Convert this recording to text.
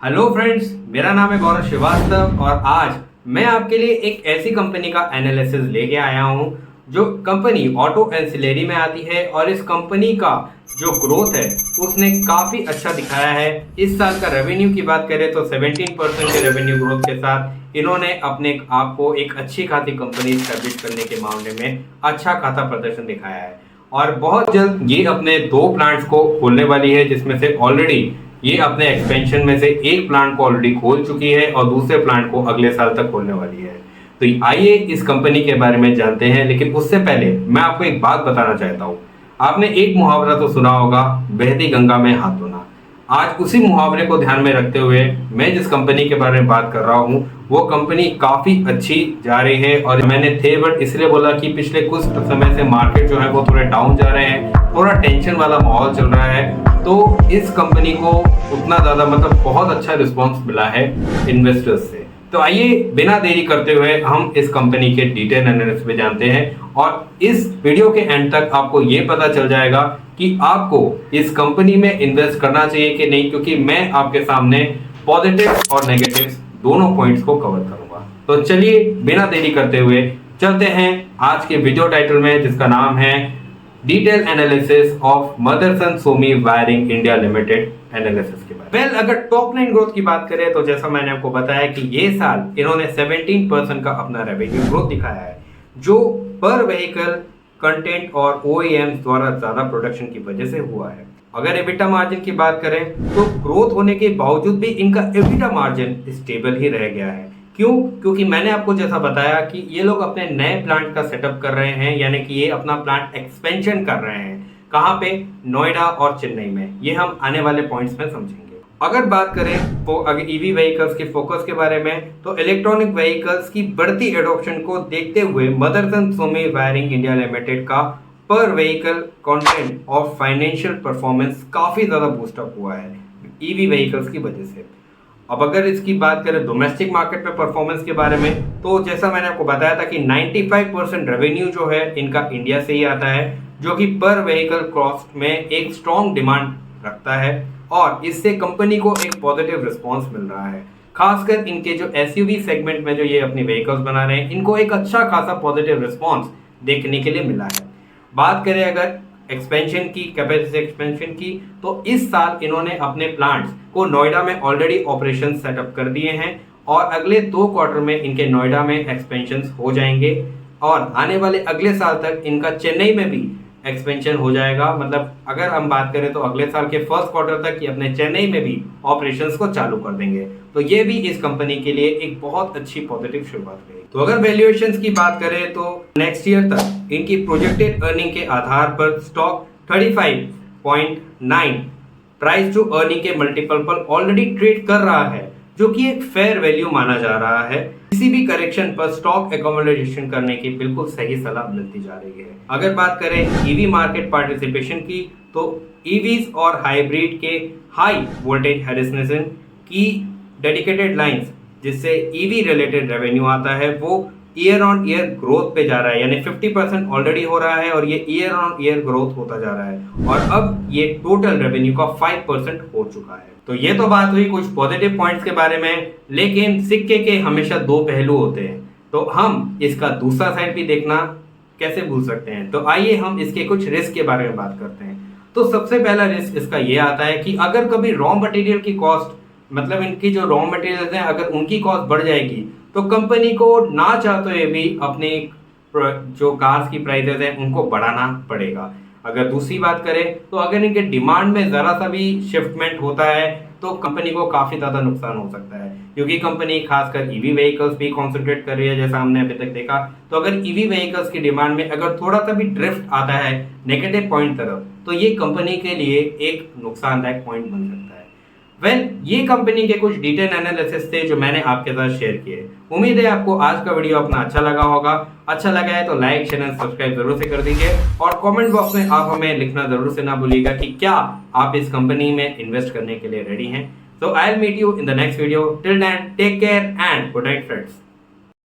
Hello friends, मेरा नाम है गौरव श्रीवास्तव और आज मैं आपके लिए एक ऐसी कंपनी का एनालिसिस लेके आया हूं जो कंपनी ऑटो एंसिलरी में आती है और इस कंपनी का जो ग्रोथ है उसने काफ़ी अच्छा दिखाया है। इस साल का रेवेन्यू की बात करें तो 17% के रेवेन्यू ग्रोथ के साथ इन्होंने अपने आप को एक अच्छी खासी कंपनी स्टैब्लिश करने के मामले में अच्छा खासा प्रदर्शन दिखाया है और बहुत जल्द ये अपने 2 प्लांट्स को खोलने वाली है, जिसमें से ऑलरेडी ये अपने एक्सपेंशन में से एक प्लांट को ऑलरेडी खोल चुकी है और दूसरे प्लांट को अगले साल तक खोलने वाली है। तो आइए इस कंपनी के बारे में जानते हैं, लेकिन उससे पहले मैं आपको एक बात बताना चाहता हूँ। आपने एक मुहावरा तो सुना होगा, बहती गंगा में हाथ धोना। आज उसी मुहावरे को ध्यान में रखते हुए मैं जिस कंपनी के बारे में बात कर रहा हूँ वो कंपनी काफी अच्छी जा रही है। और मैंने थे बट इसलिए बोला कि पिछले कुछ समय से मार्केट जो है वो थोड़े डाउन जा रहे हैं, थोड़ा टेंशन वाला माहौल चल रहा है, तो इस कंपनी को उतना ज्यादा बहुत अच्छा रिस्पॉन्स मिला है इन्वेस्टर्स से। तो आइए बिना देरी करते हुए हम इस कंपनी के डिटेल एनालिसिस में जानते हैं और इस वीडियो के एंड तक आपको ये पता चल जाएगा कि आपको इस कंपनी में इन्वेस्ट करना चाहिए कि नहीं, क्योंकि मैं आपके सामने पॉजिटिव और नेगेटिव दोनों पॉइंट्स को कवर करूंगा। तो चलिए बिना देरी करते हुए चलते हैं आज के वीडियो टाइटल में, जिसका नाम है detail analysis of Motherson Sumi Wiring India Limited analysis के बारे में। अगर टॉप लाइन ग्रोथ की बात करें तो जैसा मैंने आपको बताया कि ये साल इन्होंने 17% का अपना रेवेन्यू ग्रोथ दिखाया है, जो पर व्हीकल कंटेंट और OEMs द्वारा ज्यादा प्रोडक्शन की वजह से हुआ है। अगर एबिटा मार्जिन की बात करें तो ग्रोथ होने के बावजूद भी इनका एबिटा मार्जिन स्टेबल ही रह गया है। क्यों? क्योंकि मैंने आपको जैसा बताया कि ये लोग अपने नए प्लांट का सेटअप कर रहे हैं, यानी कि ये अपना प्लांट एक्सपेंशन कर रहे हैं। कहाँ पे? नोएडा और चेन्नई में। ये हम आने वाले पॉइंट्स में समझेंगे। अगर बात करें तो अगर ईवी व्हीकल्स के फोकस के बारे में, तो इलेक्ट्रॉनिक व्हीकल्स की बढ़ती एडॉप्शन को देखते हुए Motherson Sumi Wiring India Limited का पर व्हीकल कंटेंट और फाइनेंशियल परफॉर्मेंस काफी ज्यादा बूस्टअप हुआ है ईवी व्हीकल्स की वजह से। अब अगर इसकी बात करें डोमेस्टिक मार्केट में परफॉर्मेंस के बारे में, तो जैसा मैंने आपको बताया था कि 95% रेवेन्यू जो है इनका इंडिया से ही आता है, जो कि पर व्हीकल कॉस्ट में एक स्ट्रॉन्ग डिमांड रखता है और इससे कंपनी को एक पॉजिटिव रिस्पॉन्स मिल रहा है। खासकर इनके जो SUV सेगमेंट में जो ये अपनी व्हीकल्स बना रहे हैं, इनको एक अच्छा खासा पॉजिटिव रिस्पॉन्स देखने के लिए मिला है। बात करें अगर एक्सपेंशन की, कैपेसिटी एक्सपेंशन की, तो इस साल इन्होंने अपने प्लांट्स को नोएडा में ऑलरेडी ऑपरेशन सेटअप कर दिए हैं और अगले 2 क्वार्टर में इनके नोएडा में एक्सपेंशन हो जाएंगे और आने वाले अगले साल तक इनका चेन्नई में भी एक्सपेंशन हो जाएगा। मतलब अगर हम बात करें तो अगले साल के फर्स्ट क्वार्टर तक ये अपने चेन्नई में भी ऑपरेशंस को चालू कर देंगे। तो ये भी इस कंपनी के लिए एक बहुत अच्छी पॉजिटिव शुरुआत रहेगी। तो अगर वैल्यूएशंस की बात करें तो नेक्स्ट ईयर तक इनकी प्रोजेक्टेड अर्निंग के आधार पर स्टॉक 35.9 प्राइस टू अर्निंग के मल्टीपल पर ऑलरेडी ट्रेड कर रहा है, जो कि एक फेयर वैल्यू माना जा रहा है। किसी भी करेक्शन पर स्टॉक एक्यूमुलेशन करने की बिल्कुल सही सलाह मिलती जा रही है। अगर बात करें ईवी मार्केट पार्टिसिपेशन की, तो ईवीज और हाइब्रिड के हाई वोल्टेज हैरिसनेशन की डेडिकेटेड लाइंस, जिससे ईवी रिलेटेड रेवेन्यू आता है, वो ईयर ऑन ईयर ग्रोथ पे जा रहा है, यानी 50% ऑलरेडी हो रहा है और ये ईयर ऑन ईयर ग्रोथ होता जा रहा है और अब ये टोटल रेवेन्यू का 5% हो चुका है। तो ये तो बात हुई कुछ पॉजिटिव पॉइंट्स के बारे में, लेकिन सिक्के के हमेशा 2 पहलू होते हैं, तो हम इसका दूसरा साइड भी देखना कैसे भूल सकते हैं। तो आइए हम इसके कुछ रिस्क के बारे में बात करते हैं। तो सबसे पहला रिस्क इसका ये आता है कि अगर कभी रॉ मटेरियल की कॉस्ट, मतलब इनकी जो रॉ मटेरियल्स हैं, अगर उनकी कॉस्ट बढ़ जाएगी तो कंपनी को ना चाहते हुए भी अपने जो कार्स की प्राइसेस हैं उनको बढ़ाना पड़ेगा। अगर दूसरी बात करें तो अगर इनके डिमांड में जरा सा भी शिफ्टमेंट होता है तो कंपनी को काफी ज्यादा नुकसान हो सकता है, क्योंकि कंपनी खासकर ईवी व्हीकल्स पे कॉन्सेंट्रेट कर रही है जैसा हमने अभी तक देखा। तो अगर ईवी व्हीकल्स की डिमांड में अगर थोड़ा सा भी ड्रिफ्ट आता है नेगेटिव पॉइंट तरफ, तो ये कंपनी के लिए एक नुकसानदायक पॉइंट बन सकता है। ये कंपनी के कुछ डिटेल एनालिसिस थे जो मैंने आपके साथ शेयर किए। उम्मीद है आपको आज का वीडियो अपना अच्छा लगा होगा। अच्छा लगा है तो लाइक, शेयर एंड सब्सक्राइब जरूर से कर दीजिए और कमेंट बॉक्स में आप हमें लिखना जरूर से ना भूलिएगा कि क्या आप इस कंपनी में इन्वेस्ट करने के लिए रेडी हैं। So I'll meet you in the next video. Till then, take care and good night, friends.